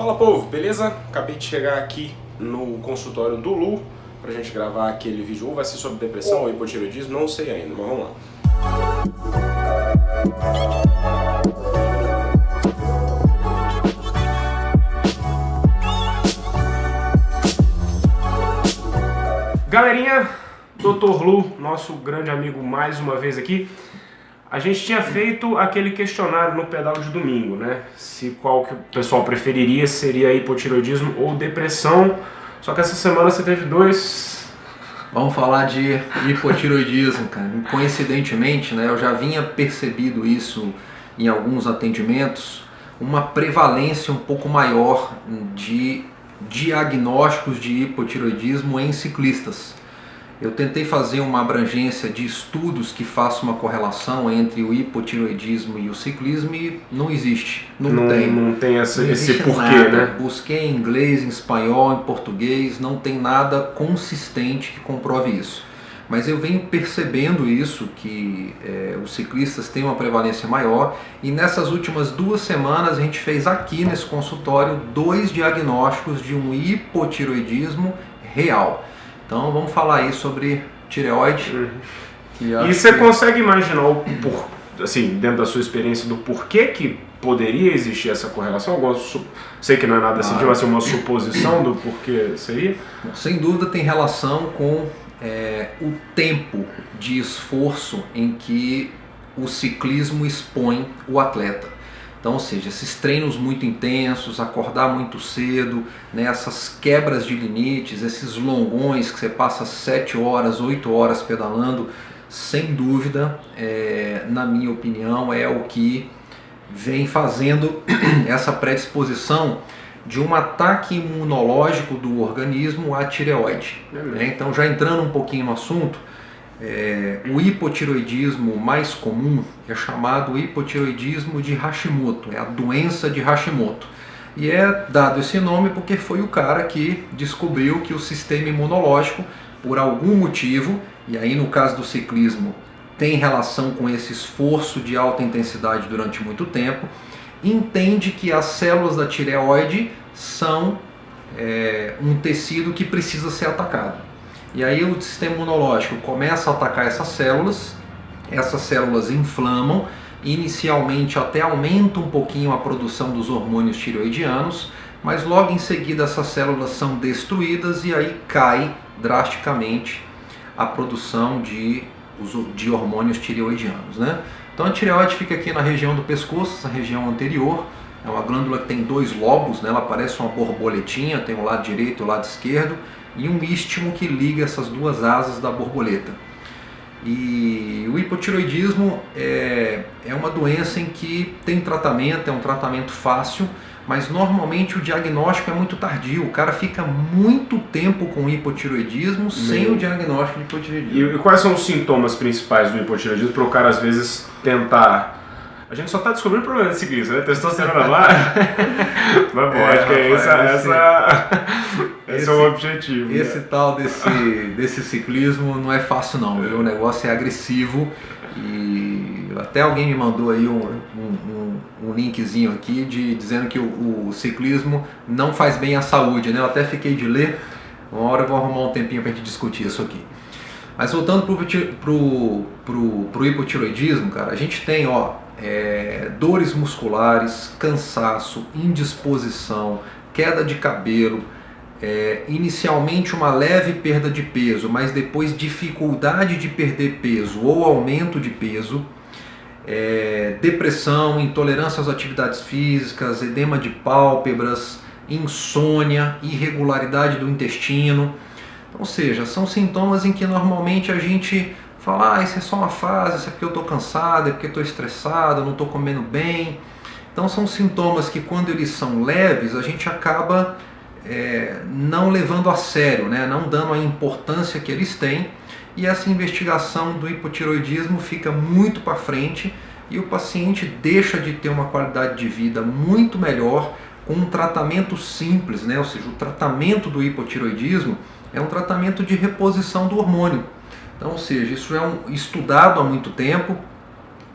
Fala, povo, beleza? Acabei de chegar aqui no consultório do Lu pra gente gravar aquele vídeo, ou vai ser sobre depressão ou hipotireoidismo, não sei ainda, mas vamos lá. Galerinha, Dr. Lu, nosso grande amigo mais uma vez aqui. A gente tinha feito aquele questionário no pedal de domingo, né? Se qual que o pessoal preferiria, seria hipotireoidismo ou depressão. Só que essa semana você teve dois... Vamos falar de hipotireoidismo, cara. Coincidentemente, né, eu já vinha percebido isso em alguns atendimentos, uma prevalência um pouco maior de diagnósticos de hipotireoidismo em ciclistas. Eu tentei fazer uma abrangência de estudos que façam uma correlação entre o hipotireoidismo e o ciclismo e não existe. Não tem esse porquê, nada, né? Busquei em inglês, em espanhol, em português, não tem nada consistente que comprove isso. Mas eu venho percebendo isso, que os ciclistas têm uma prevalência maior, e nessas últimas 2 semanas a gente fez aqui nesse consultório 2 diagnósticos de um hipotireoidismo real. Então vamos falar aí sobre tireoide. E você consegue imaginar, assim, dentro da sua experiência, do porquê que poderia existir essa correlação? Sei que não é nada assim, mas assim, uma suposição do porquê seria? Sem dúvida tem relação com o tempo de esforço em que o ciclismo expõe o atleta. Então, ou seja, esses treinos muito intensos, acordar muito cedo, né, essas quebras de limites, esses longões que você passa 7 horas, 8 horas pedalando, sem dúvida, na minha opinião, é o que vem fazendo essa predisposição de um ataque imunológico do organismo à tireoide. Então, já entrando um pouquinho no assunto, o hipotireoidismo mais comum é chamado hipotireoidismo de Hashimoto, é a doença de Hashimoto. E é dado esse nome porque foi o cara que descobriu que o sistema imunológico, por algum motivo, e aí no caso do ciclismo tem relação com esse esforço de alta intensidade durante muito tempo, entende que as células da tireoide são um tecido que precisa ser atacado. E aí o sistema imunológico começa a atacar essas células inflamam, inicialmente até aumenta um pouquinho a produção dos hormônios tireoidianos, mas logo em seguida essas células são destruídas e aí cai drasticamente a produção de hormônios tireoidianos, né? Então a tireoide fica aqui na região do pescoço, essa região anterior, é uma glândula que tem 2 lobos, né? Ela parece uma borboletinha, tem o lado direito e o lado esquerdo, e um istmo que liga essas 2 asas da borboleta. E o hipotireoidismo é uma doença em que tem tratamento, é um tratamento fácil, mas normalmente o diagnóstico é muito tardio. O cara fica muito tempo com hipotireoidismo sem o diagnóstico de hipotireoidismo. E quais são os sintomas principais do hipotireoidismo para o cara às vezes tentar... A gente só está descobrindo o problema de ciclista, né? Testosterona lá. Mas bom, acho que esse é o objetivo. Esse tal desse ciclismo não é fácil não, viu? O negócio é agressivo e até alguém me mandou aí um linkzinho aqui dizendo que o ciclismo não faz bem à saúde, né? Eu até fiquei de ler, uma hora eu vou arrumar um tempinho pra gente discutir isso aqui. Mas voltando pro hipotireoidismo, cara, a gente tem, dores musculares, cansaço, indisposição, queda de cabelo, inicialmente uma leve perda de peso, mas depois dificuldade de perder peso ou aumento de peso, depressão, intolerância às atividades físicas, edema de pálpebras, insônia, irregularidade do intestino. Ou seja, são sintomas em que normalmente a gente fala, isso é só uma fase, isso é porque eu estou cansado, é porque eu estou estressado, eu não estou comendo bem. Então são sintomas que quando eles são leves, a gente acaba não levando a sério, né? Não dando a importância que eles têm, e essa investigação do hipotireoidismo fica muito para frente e o paciente deixa de ter uma qualidade de vida muito melhor com um tratamento simples, né? Ou seja, o tratamento do hipotireoidismo é um tratamento de reposição do hormônio. Então, ou seja, isso é estudado há muito tempo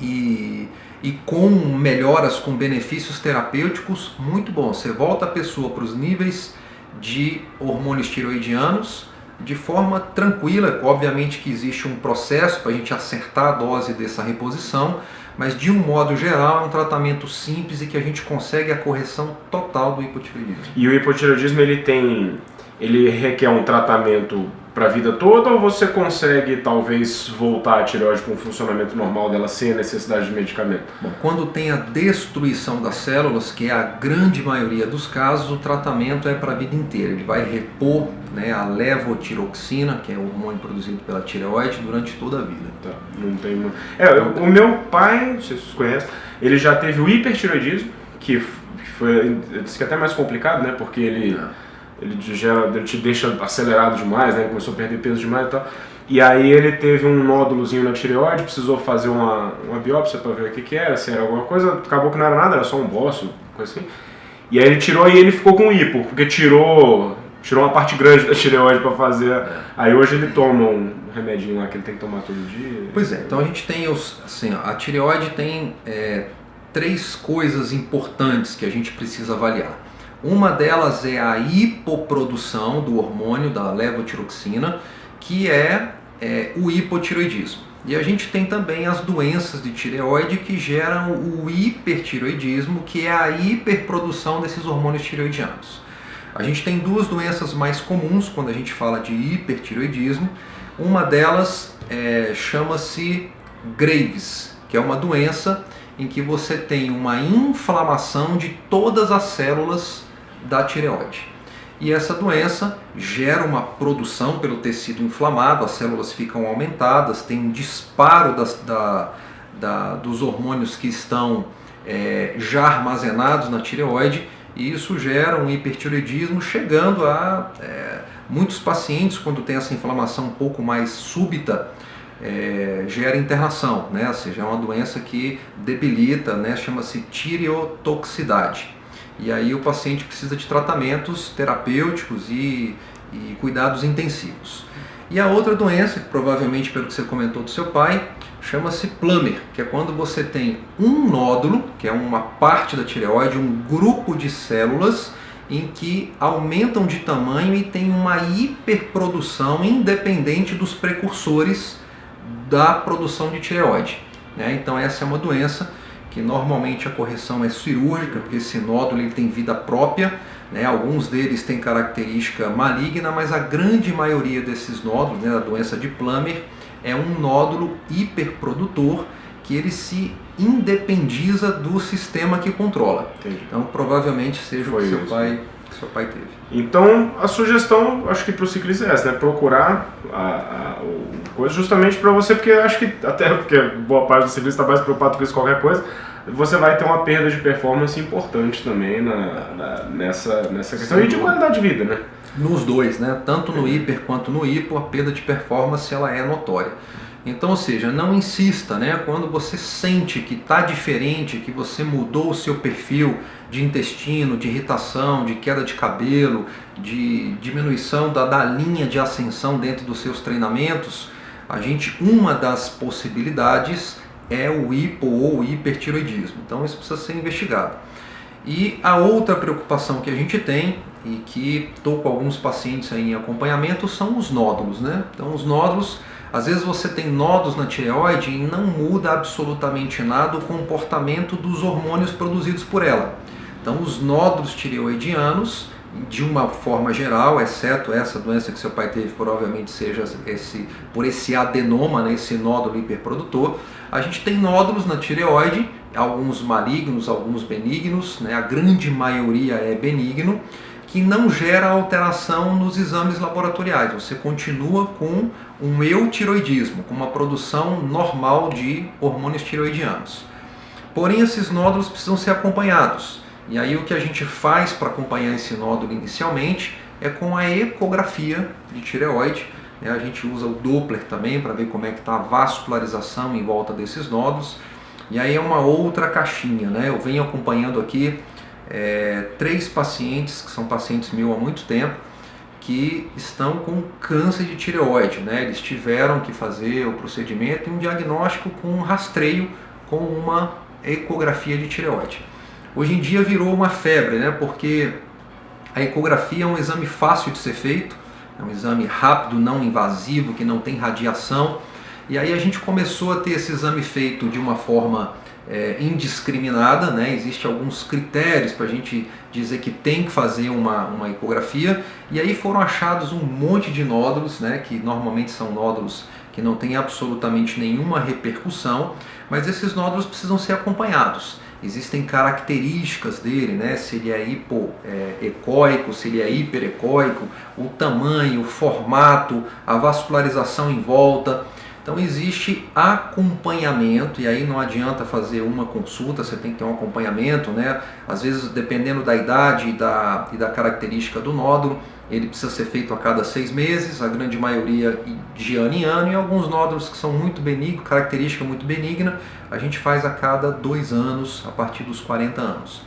e e com melhoras, com benefícios terapêuticos muito bons. Você volta a pessoa para os níveis de hormônios tireoidianos de forma tranquila. Obviamente que existe um processo para a gente acertar a dose dessa reposição, mas de um modo geral é um tratamento simples e que a gente consegue a correção total do hipotireoidismo. E o hipotireoidismo ele requer um tratamento para a vida toda, ou você consegue talvez voltar a tireoide com o funcionamento normal dela sem a necessidade de medicamento? Bom, quando tem a destruição das células, que é a grande maioria dos casos, o tratamento é para a vida inteira. Ele vai repor, né, a levotiroxina, que é o hormônio produzido pela tireoide, durante toda a vida. Tá, não tem... o meu pai, não sei se vocês conhecem, ele já teve o hipertireoidismo, que foi, disse que é até mais complicado, né, porque ele te deixa acelerado demais, né? Começou a perder peso demais e tal. E aí ele teve um nódulozinho na tireoide, precisou fazer uma biópsia para ver o que era, se era alguma coisa. Acabou que não era nada, era só um bócio, coisa assim. E aí ele tirou e ele ficou com hipo, porque tirou uma parte grande da tireoide para fazer. Aí hoje ele toma um remedinho lá que ele tem que tomar todo dia. Pois é, então a gente tem a tireoide tem 3 coisas importantes que a gente precisa avaliar. Uma delas é a hipoprodução do hormônio da levotiroxina, que é o hipotireoidismo. E a gente tem também as doenças de tireoide que geram o hipertireoidismo, que é a hiperprodução desses hormônios tireoidianos. A gente tem 2 doenças mais comuns quando a gente fala de hipertireoidismo. Uma delas chama-se Graves, que é uma doença em que você tem uma inflamação de todas as células da tireoide. E essa doença gera uma produção pelo tecido inflamado, as células ficam aumentadas, tem um disparo dos hormônios que estão já armazenados na tireoide, e isso gera um hipertireoidismo, chegando a muitos pacientes, quando tem essa inflamação um pouco mais súbita, gera internação, né? Ou seja, é uma doença que debilita, né? Chama-se tireotoxicidade. E aí o paciente precisa de tratamentos terapêuticos e cuidados intensivos. E a outra doença, que provavelmente pelo que você comentou do seu pai, chama-se Plummer, que é quando você tem um nódulo, que é uma parte da tireoide, um grupo de células em que aumentam de tamanho e tem uma hiperprodução independente dos precursores da produção de tireoide, né? Então essa é uma doença que normalmente a correção é cirúrgica, porque esse nódulo ele tem vida própria, né? Alguns deles têm característica maligna, mas a grande maioria desses nódulos, né, da doença de Plummer, é um nódulo hiperprodutor que ele se independiza do sistema que controla. Entendi. Então provavelmente seja o que seu pai teve. Então a sugestão, acho que para o ciclista é essa, né? Procurar coisa justamente para você, porque acho que até porque boa parte do ciclista está mais preocupado com isso, qualquer coisa, você vai ter uma perda de performance importante também nessa questão e de qualidade de vida, né? Nos dois, né? Tanto no hiper quanto no hipo, a perda de performance ela é notória. Então, ou seja, não insista, né? Quando você sente que está diferente, que você mudou o seu perfil de intestino, de irritação, de queda de cabelo, de diminuição da linha de ascensão dentro dos seus treinamentos, uma das possibilidades é o hipo ou hipertireoidismo. Então isso precisa ser investigado. E a outra preocupação que a gente tem, e que estou com alguns pacientes aí em acompanhamento, são os nódulos, né? Então os nódulos, às vezes você tem nódulos na tireoide e não muda absolutamente nada o comportamento dos hormônios produzidos por ela. Então os nódulos tireoidianos, de uma forma geral, exceto essa doença que seu pai teve, provavelmente seja por esse adenoma, né, esse nódulo hiperprodutor, a gente tem nódulos na tireoide, alguns malignos, alguns benignos, né, a grande maioria é benigno, que não gera alteração nos exames laboratoriais. Você continua com um eutireoidismo, com uma produção normal de hormônios tireoidianos. Porém, esses nódulos precisam ser acompanhados. E aí o que a gente faz para acompanhar esse nódulo inicialmente é com a ecografia de tireoide. A gente usa o Doppler também para ver como é que está a vascularização em volta desses nódulos. E aí é uma outra caixinha, né? Eu venho acompanhando aqui 3 pacientes, que são pacientes meus há muito tempo, que estão com câncer de tireoide, né? Eles tiveram que fazer o procedimento e um diagnóstico com um rastreio com uma ecografia de tireoide. Hoje em dia virou uma febre, né? Porque a ecografia é um exame fácil de ser feito, é um exame rápido, não invasivo, que não tem radiação. E aí a gente começou a ter esse exame feito de uma forma indiscriminada, né? Existem alguns critérios para a gente dizer que tem que fazer uma ecografia, e aí foram achados um monte de nódulos, né? Que normalmente são nódulos que não têm absolutamente nenhuma repercussão, mas esses nódulos precisam ser acompanhados. Existem características dele, né? Se ele é hipoecóico, se ele é hiperecóico, o tamanho, o formato, a vascularização em volta. Então existe acompanhamento, e aí não adianta fazer uma consulta, você tem que ter um acompanhamento, né? Às vezes, dependendo da idade e da característica do nódulo, ele precisa ser feito a cada 6 meses, a grande maioria de ano em ano, e alguns nódulos que são muito benignos, característica muito benigna, a gente faz a cada 2 anos, a partir dos 40 anos.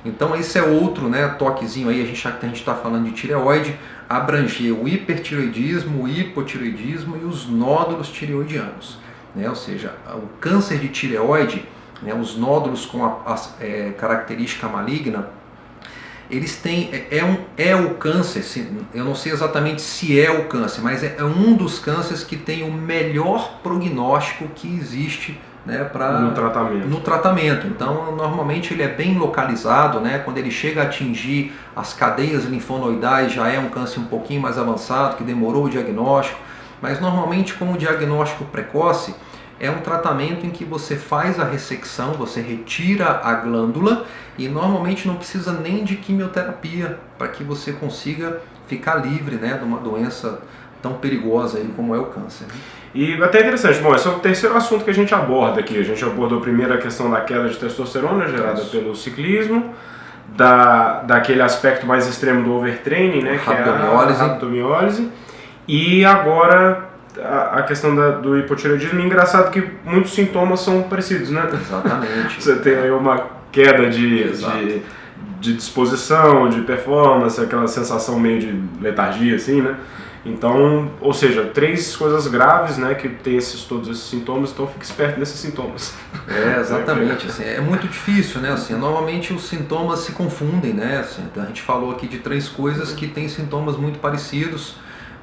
Então esse é outro, né, toquezinho aí, já que a gente está falando de tireoide, abranger o hipertireoidismo, o hipotireoidismo e os nódulos tireoidianos, né? Ou seja, o câncer de tireoide, né, os nódulos com a característica maligna, eles têm, o câncer, eu não sei exatamente se é o câncer, mas é um dos cânceres que tem o melhor prognóstico que existe, né, no tratamento. Então, normalmente ele é bem localizado, né? Quando ele chega a atingir as cadeias linfonoidais, já é um câncer um pouquinho mais avançado, que demorou o diagnóstico, mas normalmente com o diagnóstico precoce, é um tratamento em que você faz a ressecção, você retira a glândula e normalmente não precisa nem de quimioterapia para que você consiga ficar livre, né, de uma doença tão perigosa aí como é o câncer. E até interessante, bom, esse é o terceiro assunto que a gente aborda aqui. A gente abordou primeiro a questão da queda de testosterona gerada pelo ciclismo, daquele aspecto mais extremo do overtraining, né, que é a rabdomiólise, e agora a questão do hipotireoidismo. Engraçado que muitos sintomas são parecidos, né? Exatamente. Você tem aí uma queda de disposição, de performance, aquela sensação meio de letargia, assim, né? Então, ou seja, 3 coisas graves, né, que tem todos esses sintomas, então fique esperto nesses sintomas. Exatamente, assim, é muito difícil, né, assim, normalmente os sintomas se confundem, né, assim, a gente falou aqui de 3 coisas que têm sintomas muito parecidos,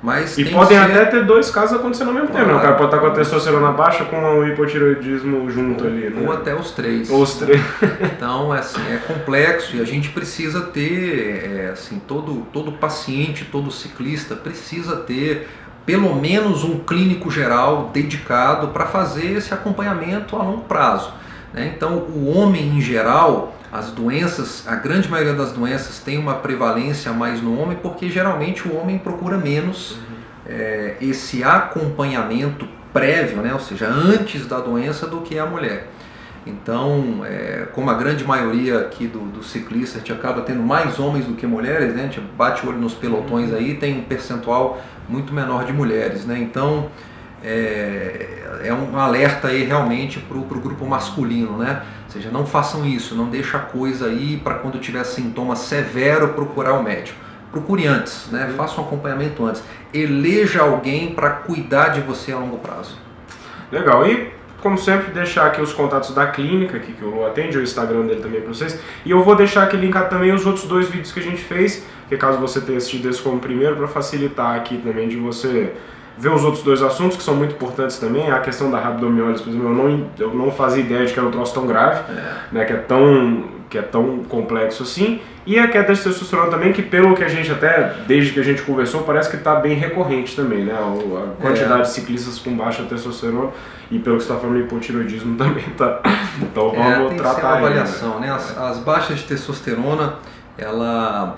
mas podem até ter 2 casos acontecendo ao mesmo tempo, né? O cara pode estar com a testosterona baixa com o hipotireoidismo junto ali, né? Ou até os 3. Ou os 3. Então, assim, é complexo e a gente precisa ter, assim, todo paciente, todo ciclista precisa ter pelo menos um clínico geral dedicado para fazer esse acompanhamento a longo prazo, né? Então, o homem em geral, as doenças, a grande maioria das doenças tem uma prevalência mais no homem, porque geralmente o homem procura menos esse acompanhamento prévio, né? Ou seja, antes da doença, do que a mulher. Então, como a grande maioria aqui do ciclista, a gente acaba tendo mais homens do que mulheres, né? A gente bate o olho nos pelotões aí, tem um percentual muito menor de mulheres, né? Então, é um alerta aí realmente para o grupo masculino, né? Ou seja, não façam isso, não deixa a coisa aí para quando tiver sintoma severo procurar o médico. Procure antes, né? Faça um acompanhamento antes. Eleja alguém para cuidar de você a longo prazo. Legal. E, como sempre, deixar aqui os contatos da clínica aqui que o Lu atende, o Instagram dele também para vocês. E eu vou deixar aqui linkado também os outros 2 vídeos que a gente fez, que caso você tenha assistido esse como primeiro, para facilitar aqui também de você ver os outros 2 assuntos que são muito importantes também. A questão da rabdomiólise, por exemplo, eu não fazia ideia de que era um troço tão grave, né, que é tão complexo assim. E a queda de testosterona também, que pelo que a gente até, desde que a gente conversou, parece que está bem recorrente também, né? A quantidade de ciclistas com baixa testosterona, e pelo que você está falando, o hipotireoidismo também está. Então vamos tem tratar que ser uma avaliação, né? As baixas de testosterona,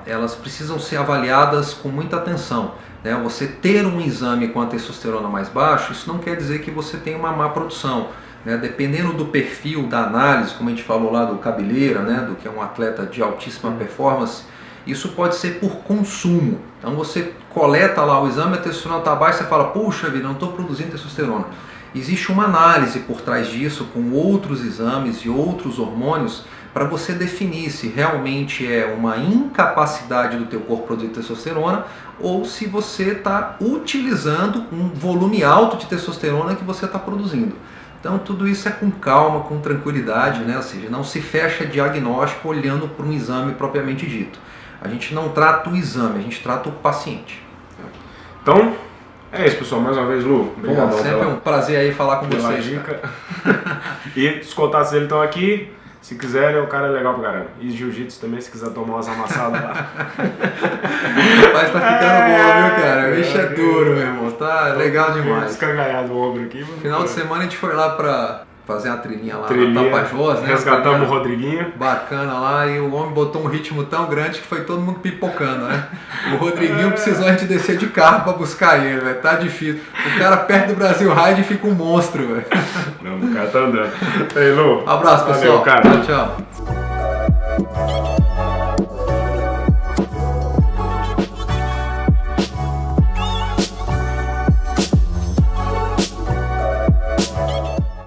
elas precisam ser avaliadas com muita atenção, né? Você ter um exame com a testosterona mais baixa, isso não quer dizer que você tem uma má produção, né? Dependendo do perfil da análise, como a gente falou lá do Cabeleira, né? Do que é um atleta de altíssima performance, isso pode ser por consumo. Então você coleta lá o exame, a testosterona está baixa, você fala, puxa vida, não estou produzindo testosterona. Existe uma análise por trás disso, com outros exames e outros hormônios, para você definir se realmente é uma incapacidade do teu corpo produzir testosterona ou se você está utilizando um volume alto de testosterona que você está produzindo. Então tudo isso é com calma, com tranquilidade, né? Ou seja, não se fecha diagnóstico olhando para um exame propriamente dito. A gente não trata o exame, a gente trata o paciente. Então, é isso, pessoal. Mais uma vez, Lu, obrigado. Sempre um prazer aí falar com vocês. Dica. E os contatos dele estão aqui. Se quiserem, o cara é legal pra caramba. E jiu-jitsu também, se quiser tomar umas amassadas lá. Mas tá ficando bom, viu, cara? O bicho é duro, meu irmão. Tá legal demais. Escangalhado o ombro aqui. Final de semana a gente foi lá pra fazer uma trilhinha lá na Tapajós, né? Resgatamos o Rodriguinho. Bacana lá, e o homem botou um ritmo tão grande que foi todo mundo pipocando, né? O Rodriguinho precisou a gente descer de carro pra buscar ele, velho. Tá difícil. O cara perto do Brasil Ride fica um monstro, velho. Não, o cara tá andando. Ei, Lu. Abraço, pessoal. Valeu, cara. Tchau, tchau.